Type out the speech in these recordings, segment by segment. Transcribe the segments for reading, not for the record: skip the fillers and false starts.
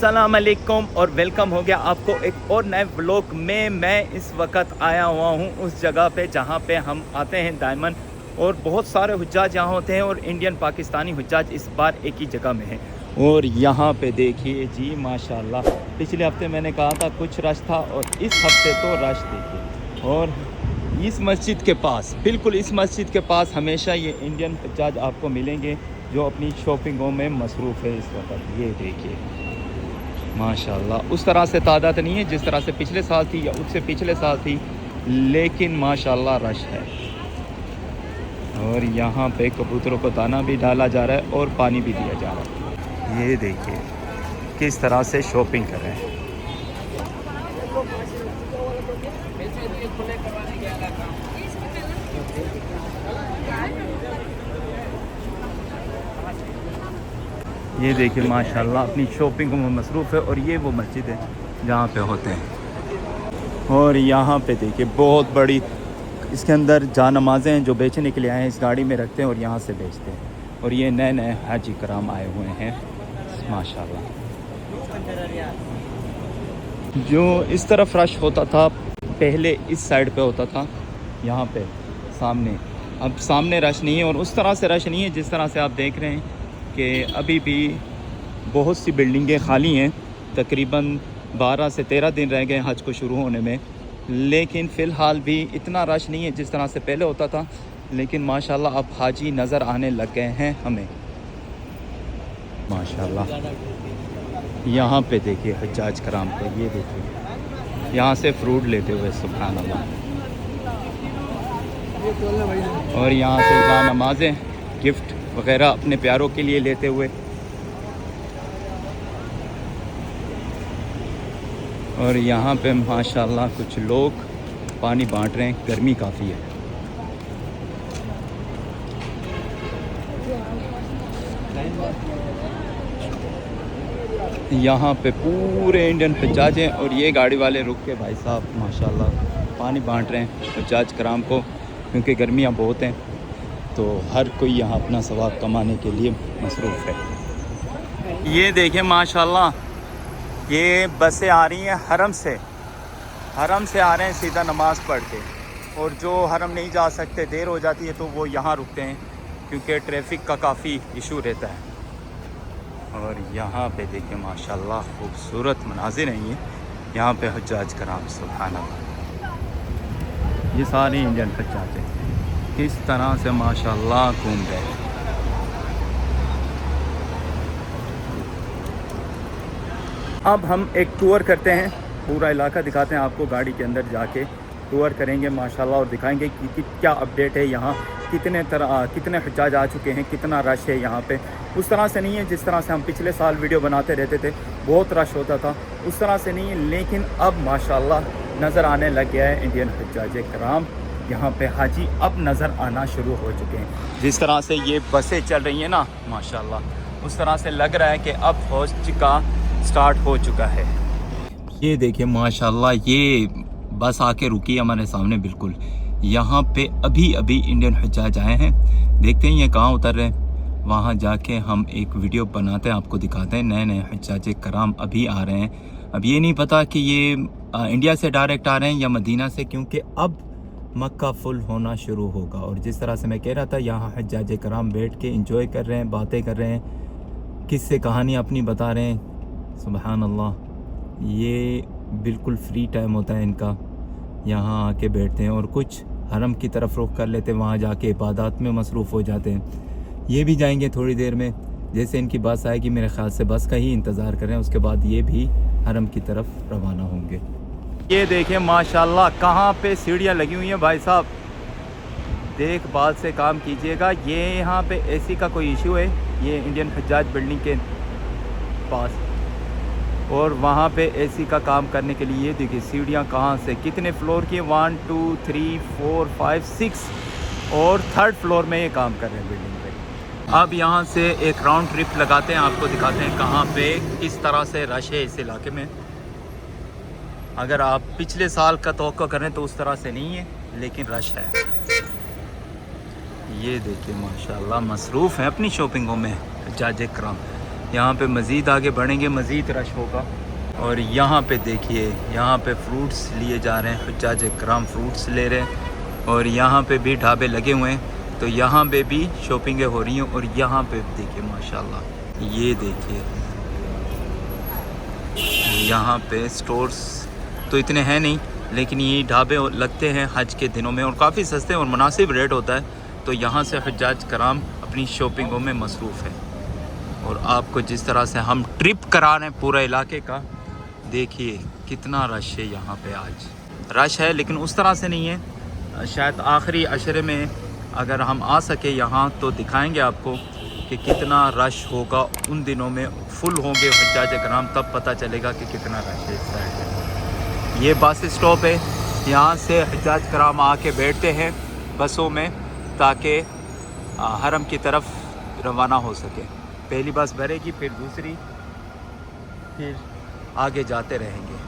अस्सलाम वालेकुम और वेलकम हो गया आपको एक और नए व्लॉग में। मैं इस वक्त आया हुआ हूँ उस जगह पे जहाँ पे हम आते हैं दायमन, और बहुत सारे हुज्जाज यहाँ होते हैं और इंडियन पाकिस्तानी हुज्जाज इस बार एक ही जगह में हैं। और यहाँ पे देखिए जी माशाल्लाह, पिछले हफ्ते मैंने कहा था कुछ रश था और इस हफ्ते तो रश देखिए। और इस मस्जिद के पास, बिल्कुल इस मस्जिद के पास हमेशा ये इंडियन हुज्जाज आपको मिलेंगे जो अपनी शॉपिंगों में मसरूफ़ है इस वक्त। ये देखिए माशाल्लाह, उस तरह से तादाद नहीं है जिस तरह से पिछले साल थी या उससे पिछले साल थी, लेकिन माशाल्लाह रश है। और यहाँ पे कबूतरों को दाना भी डाला जा रहा है और पानी भी दिया जा रहा है। ये देखिए किस तरह से शॉपिंग कर रहे हैं। ये देखिए माशाल्लाह अपनी शॉपिंग में मसरूफ़ है। और ये वो मस्जिद है जहाँ पे होते हैं। और यहाँ पे देखिए बहुत बड़ी, इसके अंदर जा नमाज़ें हैं जो बेचने के लिए आए हैं, इस गाड़ी में रखते हैं और यहाँ से बेचते हैं। और ये नए नए हाजी कराम आए हुए हैं माशाल्लाह। जो इस तरफ रश होता था पहले, इस साइड पे होता था यहाँ पे सामने, अब सामने रश नहीं है और उस तरह से रश नहीं है जिस तरह से आप देख रहे हैं कि अभी भी बहुत सी बिल्डिंगें खाली हैं। तकरीबन 12 से 13 दिन रह गए हज को शुरू होने में, लेकिन फ़िलहाल भी इतना रश नहीं है जिस तरह से पहले होता था। लेकिन माशाल्लाह अब हाजी नज़र आने लग गए हैं हमें माशाल्लाह। यहाँ पे देखिए हज्जाज कराम पे, ये देखिए यहाँ से फ्रूट लेते हुए सुभान अल्लाह। और यहाँ से जा नमाज़ें, गिफ्ट वगैरह अपने प्यारों के लिए लेते हुए। और यहाँ पे माशाल्लाह कुछ लोग पानी बांट रहे हैं, गर्मी काफ़ी है। यहाँ पे पूरे इंडियन हुज्जाज हैं और ये गाड़ी वाले रुक के भाई साहब माशाल्लाह पानी बांट रहे हैं हुज्जाज कराम को, क्योंकि गर्मियाँ बहुत हैं तो हर कोई यहाँ अपना सवाब कमाने के लिए मसरूफ़ है। ये देखिए माशाल्लाह, ये बसें आ रही हैं हरम से आ रहे हैं सीधा नमाज़ पढ़ के। और जो हरम नहीं जा सकते, देर हो जाती है तो वो यहाँ रुकते हैं क्योंकि ट्रैफिक का काफ़ी इशू रहता है। और यहाँ पे देखिए माशाल्लाह खूबसूरत मनाजिर हैं ये यहाँ पे हुज्जाज कराम सुभान अल्लाह। ये सारे इंडियन हुज्जाज हैं, किस तरह से माशाल्लाह घूम रहे हैं। अब हम एक टूर करते हैं, पूरा इलाका दिखाते हैं आपको, गाड़ी के अंदर जाके टूर करेंगे माशाल्लाह और दिखाएंगे कि क्या अपडेट है यहाँ, कितने हुज्जाज आ चुके हैं, कितना रश है यहाँ पे। उस तरह से नहीं है जिस तरह से हम पिछले साल वीडियो बनाते रहते थे, बहुत रश होता था, उस तरह से नहीं है। लेकिन अब माशाल्लाह नज़र आने लग गया है इंडियन हुज्जाज कराम, यहाँ पे हाजी अब नज़र आना शुरू हो चुके हैं। जिस तरह से ये बसें चल रही हैं ना माशाल्लाह, उस तरह से लग रहा है कि अब हज का स्टार्ट हो चुका है। ये देखिए माशाल्लाह, ये बस आके रुकी है हमारे सामने बिल्कुल। यहाँ पे अभी अभी इंडियन हुज्जाज आए हैं, देखते हैं ये कहाँ उतर रहे हैं। वहाँ जाके हम एक वीडियो बनाते हैं, आपको दिखाते हैं। नए नए हुज्जाज कराम अभी आ रहे हैं। अब ये नहीं पता कि ये इंडिया से डायरेक्ट आ रहे हैं या मदीना से, क्योंकि अब मक्का फुल होना शुरू होगा। और जिस तरह से मैं कह रहा था, यहाँ हुज्जाज कराम बैठ के एंजॉय कर रहे हैं, बातें कर रहे हैं, किस्से कहानियाँ अपनी बता रहे हैं सुभान अल्लाह। ये बिल्कुल फ्री टाइम होता है इनका, यहाँ आके बैठते हैं और कुछ हरम की तरफ रुख कर लेते हैं, वहाँ जाके इबादत में मसरूफ़ हो जाते हैं। ये भी जाएंगे थोड़ी देर में, जैसे इनकी बस आएगी, मेरे ख्याल से बस का ही इंतज़ार कर रहे हैं, उसके बाद ये भी हरम की तरफ रवाना होंगे। ये देखिए माशाल्लाह कहाँ पे सीढ़ियाँ लगी हुई हैं भाई साहब, देखभाल से काम कीजिएगा। ये यहाँ पे एसी का कोई इशू है, ये इंडियन हुज्जाज बिल्डिंग के पास, और वहाँ पे एसी का काम करने के लिए ये देखिए सीढ़ियाँ कहाँ से, कितने फ्लोर की, 1 2 3 4 5 6, और 3rd फ्लोर में ये काम कर रहे हैं बिल्डिंग पे। अब यहाँ से एक राउंड ट्रिप लगाते हैं, आपको दिखाते हैं कहाँ पे किस तरह से रश है इस इलाके में। अगर आप पिछले साल का तवक्को करें तो उस तरह से नहीं है, लेकिन रश है। ये देखिए माशाल्लाह मसरूफ़ हैं अपनी शॉपिंगों में हुज्जाज कराम। यहाँ पे मज़ीद आगे बढ़ेंगे, मज़ीद रश होगा। और यहाँ पे देखिए, यहाँ पे फ्रूट्स लिए जा रहे हैं, हुज्जाज इकराम फ्रूट्स ले रहे हैं। और यहाँ पे भी ढाबे लगे हुए हैं, तो यहाँ पे भी शॉपिंगें हो रही हैं। और यहाँ पे देखिए माशाल्लाह, ये देखिए यहाँ पे स्टोर्स तो इतने हैं नहीं, लेकिन ये ढाबे लगते हैं हज के दिनों में और काफ़ी सस्ते और मुनासिब रेट होता है। तो यहाँ से हुज्जाज कराम अपनी शॉपिंगों में मसरूफ़ है। और आपको जिस तरह से हम ट्रिप करा रहे हैं पूरा इलाके का, देखिए कितना रश है यहाँ पे। आज रश है लेकिन उस तरह से नहीं है। शायद आखिरी अशरे में अगर हम आ सके यहाँ तो दिखाएंगे आपको कि कितना रश होगा। उन दिनों में फुल होंगे हुज्जाज कराम, तब पता चलेगा कि कितना रश है इस साइड। ये बस स्टॉप है, यहाँ से हुज्जाज कराम आके बैठते हैं बसों में ताकि हरम की तरफ रवाना हो सके। पहली बस भरेगी, फिर दूसरी, फिर आगे जाते रहेंगे।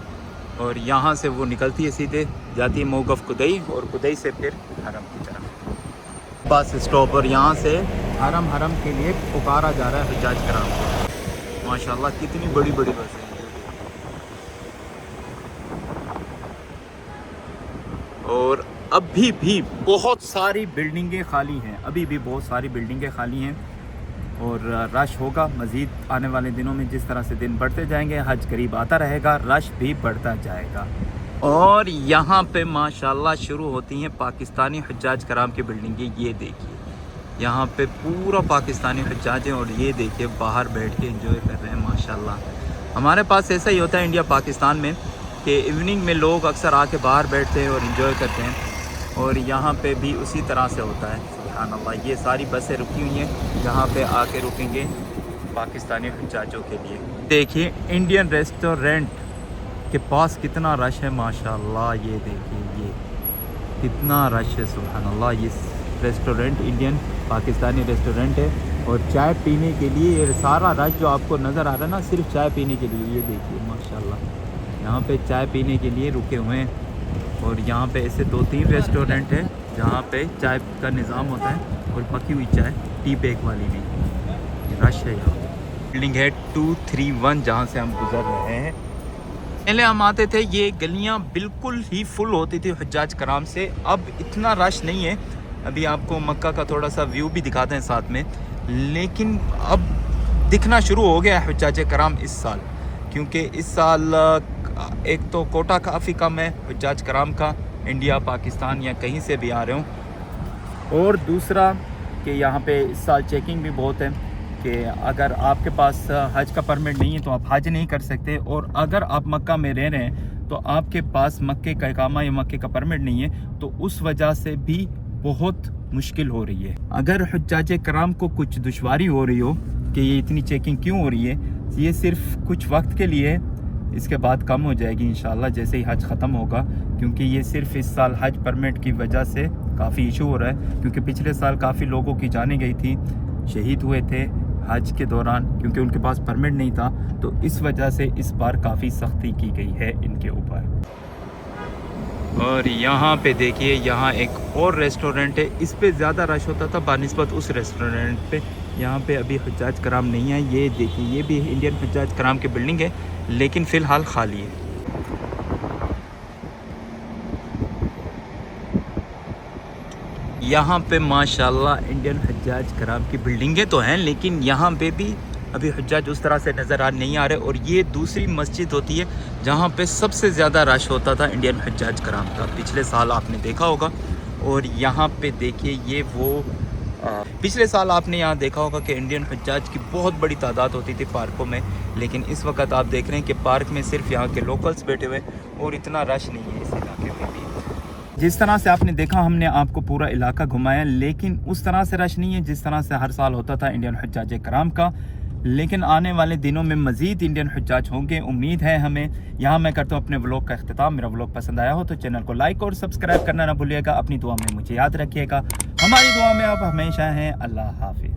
और यहाँ से वो निकलती है, सीधे जाती है मौक़िफ़ कुदई, और कुदई से फिर हरम की तरफ बस स्टॉप। और यहाँ से हरम के लिए पुकारा जा रहा है हुज्जाज कराम को। माशाल्लाह कितनी बड़ी बड़ी बसें हैं। और अभी भी बहुत सारी बिल्डिंगें खाली हैं, अभी भी बहुत सारी बिल्डिंगें खाली हैं। और रश होगा मज़ीद आने वाले दिनों में। जिस तरह से दिन बढ़ते जाएंगे, हज करीब आता रहेगा, रश भी बढ़ता जाएगा। और यहाँ पे माशाल्लाह शुरू होती हैं पाकिस्तानी हुज्जाज कराम की बिल्डिंगें। ये देखिए यहाँ पे पूरा पाकिस्तानी हुज्जाज हैं। और ये देखिए बाहर बैठ के एंजॉय कर रहे हैं माशाल्लाह। हमारे पास ऐसा ही होता है इंडिया पाकिस्तान में कि इवनिंग में लोग अक्सर आके बाहर बैठते हैं और एंजॉय करते हैं। और यहाँ पे भी उसी तरह से होता है। सुभान अल्लाह, ये सारी बसें रुकी हुई हैं, यहाँ पे आके रुकेंगे पाकिस्तानी हुज्जाजों के लिए। देखिए इंडियन रेस्टोरेंट के पास कितना रश है माशाल्लाह। ये देखिए ये कितना रश है, सुभान अल्लाह। ये रेस्टोरेंट इंडियन पाकिस्तानी रेस्टोरेंट है। और चाय पीने के लिए ये सारा रश जो आपको नज़र आ रहा है ना, सिर्फ चाय पीने के लिए। ये देखिए माशाल्लाह, यहाँ पे चाय पीने के लिए रुके हुए हैं। और यहाँ पे ऐसे 2-3 रेस्टोरेंट हैं जहाँ पे चाय का निज़ाम होता है, और पकी हुई चाय टी बैग वाली नहीं। रश है यहाँ। बिल्डिंग है 231 जहाँ से हम गुजर रहे हैं। पहले हम आते थे, ये गलियाँ बिल्कुल ही फुल होती थी हुज्जाज कराम से। अब इतना रश नहीं है। अभी आपको मक्का का थोड़ा सा व्यू भी दिखाते हैं साथ में। लेकिन अब दिखना शुरू हो गया है हुज्जाज कराम इस साल, क्योंकि इस साल एक तो कोटा काफ़ी कम है हुज्जाज कराम का, इंडिया पाकिस्तान या कहीं से भी आ रहे हों। और दूसरा कि यहाँ पे इस साल चेकिंग भी बहुत है कि अगर आपके पास हज का परमिट नहीं है तो आप हज नहीं कर सकते। और अगर आप मक्का में रह रहे हैं तो आपके पास मक्के का इकामा या मक्के का परमिट नहीं है, तो उस वजह से भी बहुत मुश्किल हो रही है। अगर हुज्जाज कराम को कुछ दुश्वारी हो रही हो कि ये इतनी चेकिंग क्यों हो रही है, ये सिर्फ कुछ वक्त के लिए, इसके बाद कम हो जाएगी इंशाल्लाह जैसे ही हज ख़त्म होगा। क्योंकि ये सिर्फ इस साल हज परमिट की वजह से काफ़ी इशू हो रहा है। क्योंकि पिछले साल काफ़ी लोगों की जानें गई थी, शहीद हुए थे हज के दौरान, क्योंकि उनके पास परमिट नहीं था। तो इस वजह से इस बार काफ़ी सख्ती की गई है इनके ऊपर। और यहाँ पे देखिए, यहाँ एक और रेस्टोरेंट है, इस पे ज़्यादा रश होता था बानिस्बत उस रेस्टोरेंट पे। यहाँ पे अभी हुज्जाज कराम नहीं है। ये देखिए, ये भी इंडियन हुज्जाज कराम की बिल्डिंग है, लेकिन फ़िलहाल खाली है। यहाँ पे माशाल्लाह इंडियन हुज्जाज कराम की बिल्डिंगें तो हैं, लेकिन यहाँ पे भी अभी हुज्जाज उस तरह से नज़र नहीं आ रहे। और ये दूसरी मस्जिद होती है जहाँ पे सबसे ज़्यादा रश होता था इंडियन हुज्जाज कराम का, पिछले साल आपने देखा होगा। और यहाँ पे देखिए, ये वो पिछले साल आपने यहाँ देखा होगा कि इंडियन हुज्जाज की बहुत बड़ी तादाद होती थी पार्कों में, लेकिन इस वक्त आप देख रहे हैं कि पार्क में सिर्फ यहाँ के लोकल्स बैठे हुए और इतना रश नहीं है इस इलाके में भी। जिस तरह से आपने देखा, हमने आपको पूरा इलाका घुमाया, लेकिन उस तरह से रश नहीं है जिस तरह से हर साल होता था इंडियन हुज्जाज कराम का। लेकिन आने वाले दिनों में मज़ीद इंडियन हुज्जाज होंगे, उम्मीद है हमें। यहाँ मैं करता हूँ अपने व्लॉग का अख्तिताम। मेरा व्लॉग पसंद आया हो तो चैनल को लाइक और सब्सक्राइब करना ना भूलिएगा। अपनी दुआ में मुझे याद रखिएगा। हमारी दुआ में आप हमेशा हैं। अल्लाह हाफिज़।